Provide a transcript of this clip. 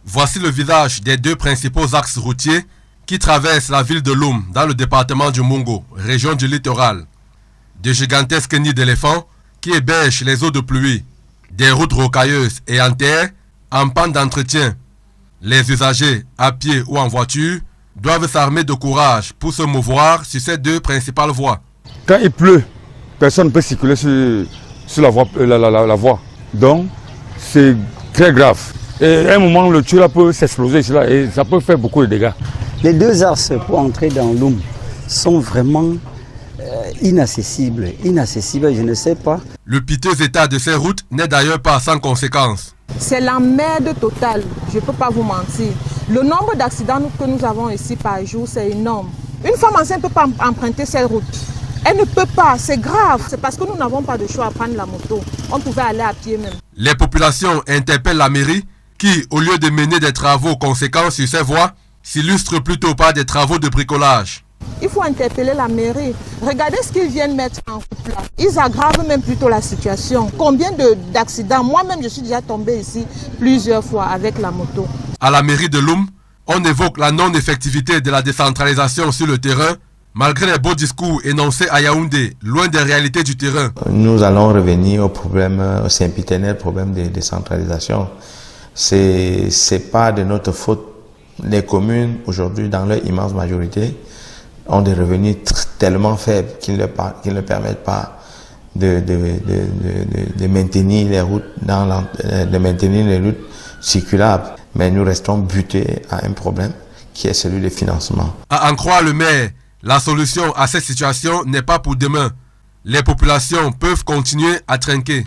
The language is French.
Voici le visage des deux principaux axes routiers qui traversent la ville de Loum dans le département du Mungo, région du littoral. De gigantesques nids d'éléphants qui hébergent les eaux de pluie, des routes rocailleuses et en terre en panne d'entretien. Les usagers, à pied ou en voiture, doivent s'armer de courage pour se mouvoir sur ces deux principales voies. Quand il pleut, personne ne peut circuler sur la voie. Donc, c'est très grave. Et à un moment, le tuyau peut s'exploser et ça peut faire beaucoup de dégâts. Les deux axes pour entrer dans Loum sont vraiment inaccessibles. Je ne sais pas. Le piteux état de ces routes n'est d'ailleurs pas sans conséquences. C'est la merde totale, je ne peux pas vous mentir. Le nombre d'accidents que nous avons ici par jour, c'est énorme. Une femme enceinte ne peut pas emprunter cette route. Elle ne peut pas, c'est grave. C'est parce que nous n'avons pas de choix à prendre la moto. On pouvait aller à pied même. Les populations interpellent la mairie qui, au lieu de mener des travaux conséquents sur ces voies, s'illustre plutôt par des travaux de bricolage. Il faut interpeller la mairie. Regardez ce qu'ils viennent mettre en route là. Ils aggravent même plutôt la situation. Combien d'accidents? Moi-même, je suis déjà tombé ici plusieurs fois avec la moto. À la mairie de Loum, on évoque la non-effectivité de la décentralisation sur le terrain, malgré les beaux discours énoncés à Yaoundé, loin des réalités du terrain. Nous allons revenir au sempiternel problème de décentralisation. C'est pas de notre faute. Les communes, aujourd'hui, dans leur immense majorité, ont des revenus tellement faibles qu'ils ne permettent pas de maintenir les routes circulables. Mais nous restons butés à un problème qui est celui du financement. À en croire le maire, la solution à cette situation n'est pas pour demain. Les populations peuvent continuer à trinquer.